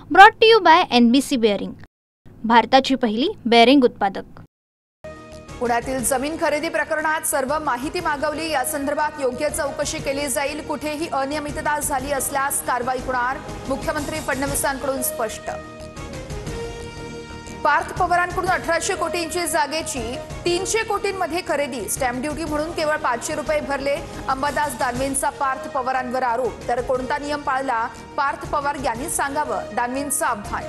Brought to you by NBC bearing, भारताची पहिली bearing उत्पादक। पुण्यातील जमीन खरेदी प्रकरणात सर्व माहिती मागवली, या संदर्भात योग्य चौकशी केली जाईल। कुठेही अनियमितता झाली असल्यास कारवाई होणार, मुख्यमंत्री फडणवीसांकडून स्पष्ट। पार्थ पवारांकडून 1800 कोटींची जागेची 300 कोटींमध्ये खरेदी, स्टॅम्प ड्युटी म्हणून केवळ 500 रुपये भरले। अंबादास दानवेंचा पार्थ पवारांवर आरोप, तर कोणता नियम पाळला पार्थ पवार यांनी सांगावं, दानवेंचं आव्हान।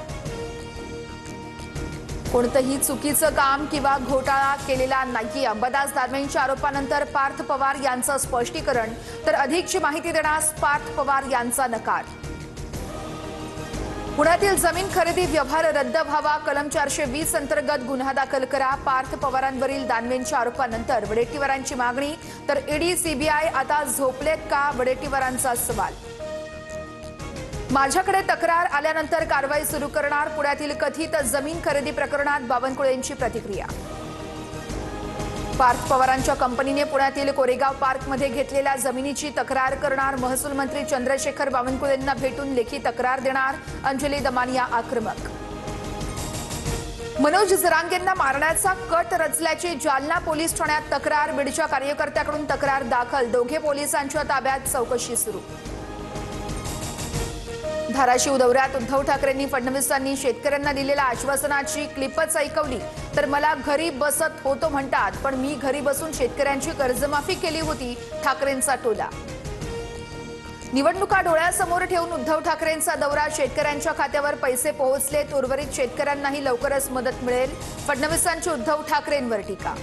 कोणतंही चुकीचं काम किंवा घोटाळा केलेला नाही, अंबादास दानवेंच्या आरोपानंतर पार्थ पवार यांचं स्पष्टीकरण, तर अधिकची माहिती देण्यास पार्थ पवार यांचा नकार। पुण्यातील जमीन खरेदी व्यवहार रद्द व्हावा, कलम 420 अंतर्गत गुन्हा दाखल करा। पार्थ पवारांवरील दानवेंच्या आरोपानंतर वडेट्टीवारांची मागणी, तर ईडी CBI आता झोपलेत का, वडेट्टीवारांचा सवाल। माझ्याकडे तक्रार आल्यानंतर कारवाई सुरू करणार, पुण्यातील कथित जमीन खरेदी प्रकरणात बावनकुळेंची प्रतिक्रिया। पार्थ पवारांच्या कंपनीने पुण्यातील कोरेगाव पार्कमध्ये घेतलेल्या जमिनीची तक्रार करणार, महसूल मंत्री चंद्रशेखर बावनकुळेंना भेटून लेखी तक्रार देणार, अंजली दमानिया आक्रमक। मनोज जरांगेंना मारण्याचा कट रचल्याची जालना पोलीस ठाण्यात तक्रार, बीडच्या कार्यकर्त्याकडून तक्रार दाखल, दोघे पोलिसांच्या ताब्यात, चौकशी सुरू। धाराशिव दौऱ्यात उद्धव ठाकरेंनी फडणवीसांनी शेतकऱ्यांना दिलेल्या आश्वासनाची क्लिपच ऐकवली, तर मला घरी बसत होतो म्हणतात, पण मी घरी बसून शेतकऱ्यांची कर्जमाफी केली होती, ठाकरेंचा टोला। निवडणुका डोळ्यासमोर ठेवून उद्धव ठाकरेंचा दौरा, शेतकऱ्यांच्या खात्यावर पैसे पोहोचलेत, उर्वरित शेतकऱ्यांनाही लवकरच मदत मिळेल, फडणवीसांची उद्धव ठाकरेंवर टीका।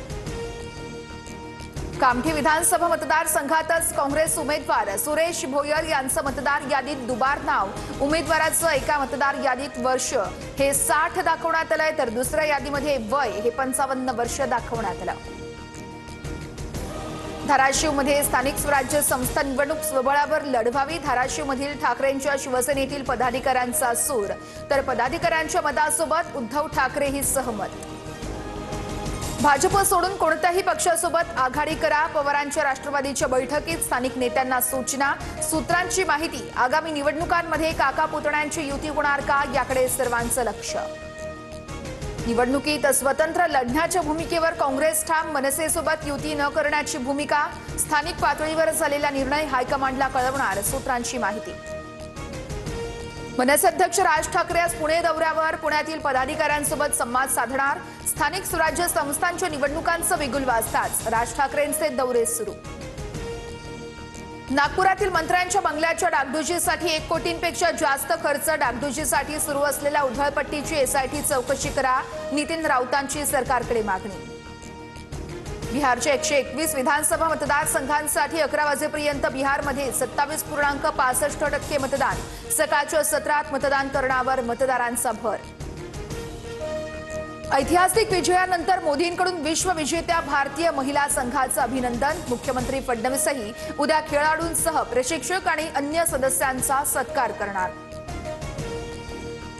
कामठी विधानसभा मतदारसंघातच काँग्रेस उमेदवार सुरेश भोयर यांचं मतदार यादीत दुबार नाव, उमेदवाराचं एका मतदार यादीत वर्ष हे 60 दाखवण्यात आलंय, तर दुसऱ्या यादीमध्ये वय हे 55 वर्ष दाखवण्यात आलं। धाराशिवमध्ये स्थानिक स्वराज्य संस्था निवडणूक स्वबळावर लढवावी, धाराशिवमधील ठाकरेंच्या शिवसेनेतील पदाधिकाऱ्यांचा सूर, तर पदाधिकाऱ्यांच्या मतासोबत उद्धव ठाकरेही सहमत। भाजप सोडून कोणत्याही पक्षासोबत आघाडी करा, पवारांच्या राष्ट्रवादीच्या बैठकीत स्थानिक नेत्यांना सूचना, सूत्रांची माहिती। आगामी निवडणुकांमध्ये काका पुतण्यांची युती होणार का, याकडे सर्वांचं लक्ष। निवडणुकीत स्वतंत्र लढण्याच्या भूमिकेवर काँग्रेस ठाम, मनसेसोबत युती न करण्याची भूमिका, स्थानिक पातळीवर झालेला निर्णय हायकमांडला कळवणार, सूत्रांची माहिती। मनसे अध्यक्ष राज ठाकरे आज पुणे दौऱ्यावर, पुण्यातील पदाधिकाऱ्यांसोबत संवाद साधणार, स्थानिक स्वराज्य संस्थांच्या निवडणुकांचं बिगुल वाजताच राज ठाकरेंचे दौरे सुरू। नागपुरातील मंत्र्यांच्या बंगल्याच्या डागडुजीसाठी 1 कोटींपेक्षा जास्त खर्च, डागडुजीसाठी सुरू असलेल्या उधळपट्टीची SIT चौकशी करा, नितीन राऊतांची सरकारकडे मागणी। बिहारच्या 121 विधानसभा मतदारसंघांसाठी 11 वाजेपर्यंत बिहारमध्ये 27.65% मतदान, सकाळच्या सत्रात मतदान करण्यावर मतदारांचा भर। ऐतिहासिक विजयानंतर मोदींकडून विश्वविजेत्या भारतीय महिला संघाचं अभिनंदन, मुख्यमंत्री फडणवीसही उद्या खेळाडूंसह प्रशिक्षक आणि अन्य सदस्यांचा सत्कार करणार।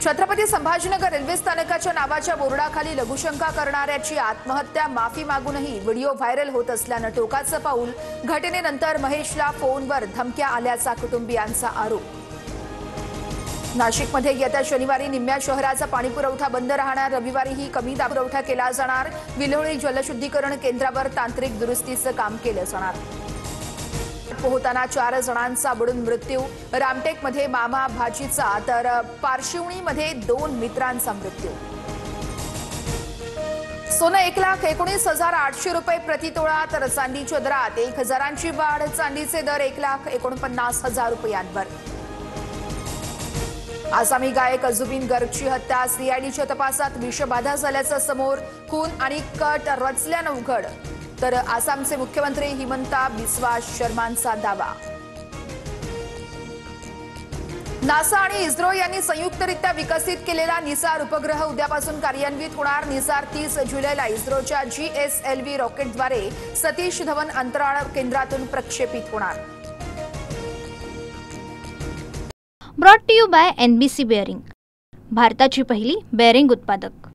छत्रपती संभाजीनगर रेल्वे स्थानकाच्या नावाच्या बोर्डाखाली लघुशंका करणाऱ्याची आत्महत्या, माफी मागूनही व्हिडिओ व्हायरल होत असल्यानं टोकाचं पाऊल, घटनेनंतर महेशला फोनवर धमक्या आल्याचा कुटुंबियांचा आरोप। नाशिकमध्ये येत्या शनिवारी निम्म्या शहराचा पाणीपुरवठा बंद राहणार, रविवारीही कमी दाब पुरवठा केला जाणार, विल्होळी जलशुद्धीकरण केंद्रावर तांत्रिक दुरुस्तीचं काम केलं जाणार। पोहताना 4 जणांचा बुडून मृत्यू, रामटेकमध्ये मामा भाचीचा, तर पारशिवणीमध्ये 2 मित्रांचा मृत्यू। सोनं 1,19,800 रुपये प्रतितोळा, तर चांदीच्या दरात 1,000ची वाढ, चांदीचे दर 1,49,000 रुपयांवर। आसामी गायक जुबिन गर्गची हत्या, CIDच्या तपासात विषबाधा झाल्याचं समोर, खून आणि कट रचल्यानं उघड, तर आसामचे मुख्यमंत्री हिमंता बिस्वा शर्मांचा दावा। नासा आणि इस्रो यांनी संयुक्तरित्या विकसित केलेला निसार उपग्रह उद्यापासून कार्यान्वित होणार, निसार 30 जुलैला इस्रोच्या GSLV रॉकेटद्वारे सतीश धवन अंतराळ केंद्रातून प्रक्षेपित होणार। Brought to you by NBC bearing, भारताची पहिली बेअरिंग उत्पादक।